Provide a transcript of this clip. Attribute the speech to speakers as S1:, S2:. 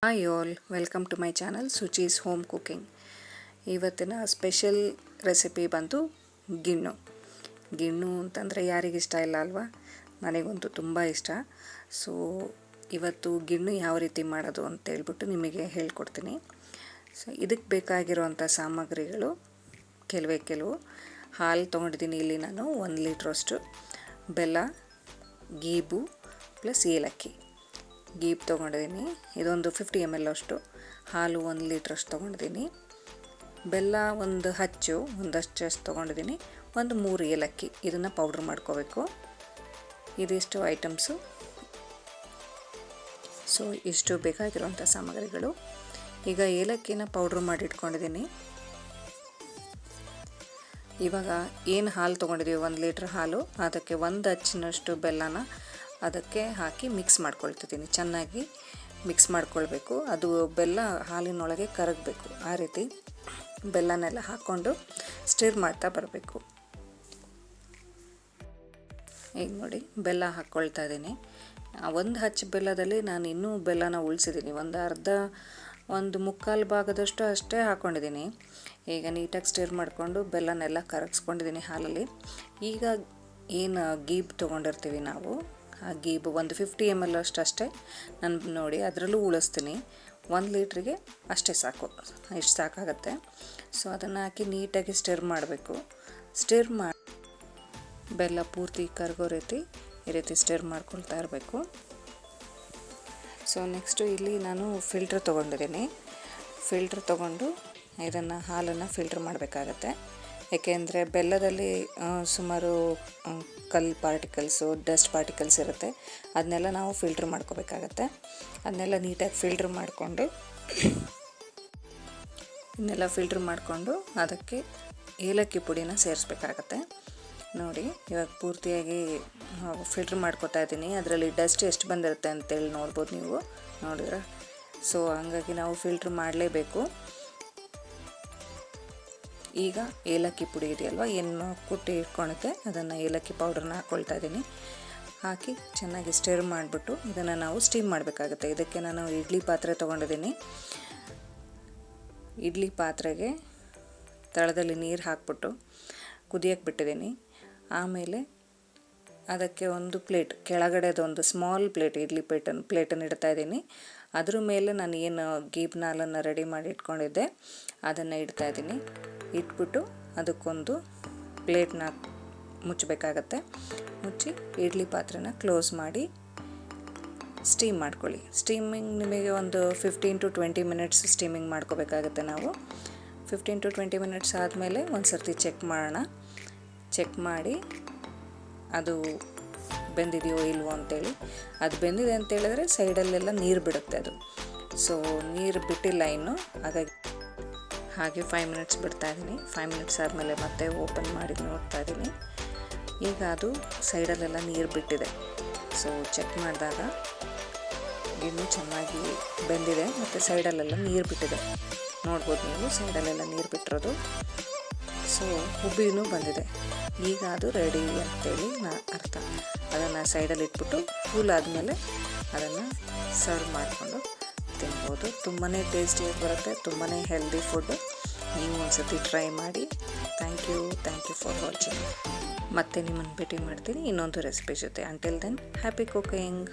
S1: Hi all, welcome to my channel Suchi's home cooking. ಇವತ್ತಿನ special recipe ಬಂದು ಗಿಣ್ಣು ಅಂತಂದರೆ ಯಾರಿಗಿಷ್ಟ ಇಲ್ಲ ಅಲ್ವಾ? ನನಗಂತೂ ತುಂಬ ಇಷ್ಟ. ಸೊ ಇವತ್ತು ಗಿಣ್ಣು ಯಾವ ರೀತಿ ಮಾಡೋದು ಅಂತ ಹೇಳ್ಬಿಟ್ಟು ನಿಮಗೆ ಹೇಳ್ಕೊಡ್ತೀನಿ. ಸೊ ಇದಕ್ಕೆ ಬೇಕಾಗಿರುವಂಥ ಸಾಮಗ್ರಿಗಳು ಕೆಲವು. ಹಾಲು ತೊಗೊಂಡಿದ್ದೀನಿ ಇಲ್ಲಿ ನಾನು 1 ಲೀಟ್ರಷ್ಟು, ಬೆಲ್ಲ, ಗೀಬು ಪ್ಲಸ್ ಏಲಕ್ಕಿ. ಗೀಬ್ ತೊಗೊಂಡಿದ್ದೀನಿ, ಇದೊಂದು 50 ml ಅಷ್ಟು. ಹಾಲು 1 ಲೀಟ್ರಷ್ಟು ತೊಗೊಂಡಿದ್ದೀನಿ. ಬೆಲ್ಲ ಒಂದಷ್ಟು ತೊಗೊಂಡಿದ್ದೀನಿ. 3 ಏಲಕ್ಕಿ, ಇದನ್ನು ಪೌಡ್ರ್ ಮಾಡ್ಕೋಬೇಕು. ಇದಿಷ್ಟು ಐಟಮ್ಸು. ಸೊ ಇಷ್ಟು ಬೇಕಾಗಿರುವಂಥ ಸಾಮಗ್ರಿಗಳು. ಈಗ ಏಲಕ್ಕಿನ ಪೌಡ್ರ್ ಮಾಡಿ ಇಟ್ಕೊಂಡಿದ್ದೀನಿ. ಇವಾಗ ಏನು ಹಾಲು ತೊಗೊಂಡಿದ್ದೀವಿ, 1 ಲೀಟ್ರ್ ಹಾಲು, ಅದಕ್ಕೆ 1 ಅಚ್ಚಿನಷ್ಟು ಬೆಲ್ಲನ ಅದಕ್ಕೆ ಹಾಕಿ ಮಿಕ್ಸ್ ಮಾಡ್ಕೊಳ್ತಿದ್ದೀನಿ. ಚೆನ್ನಾಗಿ ಮಿಕ್ಸ್ ಮಾಡ್ಕೊಳ್ಬೇಕು. ಅದು ಬೆಲ್ಲ ಹಾಲಿನೊಳಗೆ ಕರಗಬೇಕು. ಆ ರೀತಿ ಬೆಲ್ಲನೆಲ್ಲ ಹಾಕ್ಕೊಂಡು ಸ್ಟಿರ್ ಮಾಡ್ತಾ ಬರಬೇಕು. ಈಗ ನೋಡಿ, ಬೆಲ್ಲ ಹಾಕ್ಕೊಳ್ತಾ ಇದ್ದೀನಿ. 1 ಹಚ್ಚ ಬೆಲ್ಲದಲ್ಲಿ ನಾನು ಇನ್ನೂ ಬೆಲ್ಲನ ಉಳಿಸಿದ್ದೀನಿ. ಒಂದು ಮುಕ್ಕಾಲು ಭಾಗದಷ್ಟು ಅಷ್ಟೇ ಹಾಕ್ಕೊಂಡಿದ್ದೀನಿ. ಈಗ ನೀಟಾಗಿ ಸ್ಟಿರ್ ಮಾಡಿಕೊಂಡು ಬೆಲ್ಲನೆಲ್ಲ ಕರಗಿಸ್ಕೊಂಡಿದ್ದೀನಿ ಹಾಲಲ್ಲಿ. ಈಗ ಏನು ಗೀಬ್ ತೊಗೊಂಡಿರ್ತೀವಿ ನಾವು, ಆ ಗೀಬು ಒಂದು 50 ml ಅಷ್ಟೇ ನಾನು ನೋಡಿ ಅದರಲ್ಲೂ ಉಳಿಸ್ತೀನಿ. 1 ಲೀಟ್ರಿಗೆ ಅಷ್ಟೇ ಸಾಕು, ಇಷ್ಟು ಸಾಕಾಗತ್ತೆ. ಸೊ ಅದನ್ನು ಹಾಕಿ ನೀಟಾಗಿ ಸ್ಟಿರ್ ಮಾಡಬೇಕು. ಸ್ಟಿರ್ ಮಾಡಿ ಬೆಲ್ಲ ಪೂರ್ತಿ ಕರಗೋ ರೀತಿ ಈ ರೀತಿ ಸ್ಟಿರ್ ಮಾಡ್ಕೊಳ್ತಾ ಇರಬೇಕು. ಸೊ ನೆಕ್ಸ್ಟು ಇಲ್ಲಿ ನಾನು ಫಿಲ್ಟ್ರ್ ತೊಗೊಂಡಿದ್ದೀನಿ. ಫಿಲ್ಟ್ರ್ ತೊಗೊಂಡು ಇದನ್ನು ಹಾಲನ್ನು ಫಿಲ್ಟ್ರ್ ಮಾಡಬೇಕಾಗತ್ತೆ. ಏಕೆಂದರೆ ಬೆಲ್ಲದಲ್ಲಿ ಸುಮಾರು ಕಲ್ಲು ಪಾರ್ಟಿಕಲ್ಸು, ಡಸ್ಟ್ ಪಾರ್ಟಿಕಲ್ಸ್ ಇರುತ್ತೆ. ಅದನ್ನೆಲ್ಲ ನಾವು ಫಿಲ್ಟ್ರ್ ಮಾಡ್ಕೋಬೇಕಾಗತ್ತೆ. ಅದನ್ನೆಲ್ಲ ನೀಟಾಗಿ ಫಿಲ್ಟ್ರ್ ಮಾಡಿಕೊಂಡು ಅದಕ್ಕೆ ಏಲಕ್ಕಿ ಪುಡಿನ ಸೇರಿಸ್ಬೇಕಾಗತ್ತೆ. ನೋಡಿ, ಇವಾಗ ಪೂರ್ತಿಯಾಗಿ ಫಿಲ್ಟ್ರ್ ಮಾಡ್ಕೊತಾ ಇದ್ದೀನಿ. ಅದರಲ್ಲಿ ಡಸ್ಟ್ ಎಷ್ಟು ಬಂದಿರುತ್ತೆ ಅಂತೇಳಿ ನೋಡ್ಬೋದು ನೀವು, ನೋಡಿದ್ರೆ. ಸೊ ಹಂಗಾಗಿ ನಾವು ಫಿಲ್ಟ್ರ್ ಮಾಡಲೇಬೇಕು. ಈಗ ಏಲಕ್ಕಿ ಪುಡಿ ಇದೆಯಲ್ವ, ಏನು ಕುಟ್ಟಿ ಇಟ್ಕೊಳುತ್ತೆ, ಅದನ್ನು ಏಲಕ್ಕಿ ಪೌಡ್ರನ್ನ ಹಾಕ್ಕೊಳ್ತಾ ಇದ್ದೀನಿ. ಹಾಕಿ ಚೆನ್ನಾಗಿ ಸ್ಟಿರ್ ಮಾಡಿಬಿಟ್ಟು ಇದನ್ನು ನಾವು ಸ್ಟೀಮ್ ಮಾಡಬೇಕಾಗುತ್ತೆ. ಇದಕ್ಕೆ ನಾನು ಇಡ್ಲಿ ಪಾತ್ರೆ ತೊಗೊಂಡಿದ್ದೀನಿ. ಇಡ್ಲಿ ಪಾತ್ರೆಗೆ ತಳದಲ್ಲಿ ನೀರು ಹಾಕ್ಬಿಟ್ಟು ಕುದಿಯಕ್ಕೆ ಬಿಟ್ಟಿದ್ದೀನಿ. ಆಮೇಲೆ ಅದಕ್ಕೆ ಒಂದು ಪ್ಲೇಟ್, ಕೆಳಗಡೆದೊಂದು ಸ್ಮಾಲ್ ಪ್ಲೇಟ್, ಇಡ್ಲಿ ಪ್ಲೇಟನ್ನು ಇಡ್ತಾ ಇದ್ದೀನಿ. ಅದ್ರ ಮೇಲೆ ನಾನು ಏನು ಗೀಬ್ನ ಹಾಲನ್ನು ರೆಡಿ ಮಾಡಿ ಇಟ್ಕೊಂಡಿದ್ದೆ ಅದನ್ನು ಇಡ್ತಾ ಇದ್ದೀನಿ. ಇಟ್ಬಿಟ್ಟು ಅದಕ್ಕೊಂದು ಪ್ಲೇಟ್ನ ಮುಚ್ಚಬೇಕಾಗತ್ತೆ. ಮುಚ್ಚಿ ಇಡ್ಲಿ ಪಾತ್ರೆನ ಕ್ಲೋಸ್ ಮಾಡಿ ಸ್ಟೀಮ್ ಮಾಡ್ಕೊಳ್ಳಿ. ಸ್ಟೀಮಿಂಗ್ ನಿಮಗೆ ಒಂದು 15 to 20 ಮಿನಿಟ್ಸ್ ಸ್ಟೀಮಿಂಗ್ ಮಾಡ್ಕೋಬೇಕಾಗತ್ತೆ. ನಾವು 15 to 20 ಮಿನಿಟ್ಸ್ ಆದಮೇಲೆ ಒಂದು ಸರ್ತಿ ಚೆಕ್ ಮಾಡೋಣ. ಚೆಕ್ ಮಾಡಿ ಅದು ಬೆಂದಿದೆಯೋ ಇಲ್ವೋ ಅಂತೇಳಿ. ಅದು ಬೆಂದಿದೆ ಅಂತೇಳಿದ್ರೆ ಸೈಡಲ್ಲೆಲ್ಲ ನೀರು ಬಿಡುತ್ತೆ ಅದು. ಸೊ ನೀರು ಬಿಟ್ಟಿಲ್ಲ ಇನ್ನು, ಹಾಗೆ 5 ಮಿನಿಟ್ಸ್ ಬಿಡ್ತಾ ಇದ್ದೀನಿ. 5 ಮಿನಿಟ್ಸ್ ಆದಮೇಲೆ ಮತ್ತೆ ಓಪನ್ ಮಾಡಿ ನೋಡ್ತಾ ಇದ್ದೀನಿ. ಈಗ ಅದು ಸೈಡಲ್ಲೆಲ್ಲ ನೀರು ಬಿಟ್ಟಿದೆ. ಸೊ ಚೆಕ್ ಮಾಡಿದಾಗ ಇನ್ನೂ ಚೆನ್ನಾಗಿ ಬೆಂದಿದೆ ಮತ್ತು ಸೈಡಲ್ಲೆಲ್ಲ ನೀರು ಬಿಟ್ಟಿದೆ. ನೋಡ್ಬೋದು ನೀವು, ಸೈಡಲ್ಲೆಲ್ಲ ನೀರು ಬಿಟ್ಟಿರೋದು. ಸೊ ಉಬ್ಬಿನೂ ಬಂದಿದೆ. ಈಗ ಅದು ರೆಡಿ ಅಂತೇಳಿ ಅರ್ಥ. ಅದನ್ನು ಸೈಡಲ್ಲಿ ಇಟ್ಬಿಟ್ಟು ಕೂಲ್ ಆದಮೇಲೆ ಅದನ್ನು ಸರ್ವ್ ಮಾಡಿಕೊಂಡು ತಿನ್ಬೋದು. ತುಂಬಾ ಟೇಸ್ಟಿಯಾಗಿ ಬರುತ್ತೆ, ತುಂಬಾ ಹೆಲ್ದಿ ಫುಡ್. ನೀವು ಒಂದ್ಸತಿ ಟ್ರೈ ಮಾಡಿ. Thank you for watching. ಮತ್ತೆ ನಿಮ್ಮನ್ನು ಭೇಟಿ ಮಾಡ್ತೀನಿ ಇನ್ನೊಂದು ರೆಸಿಪಿ ಜೊತೆ. Until then, happy cooking.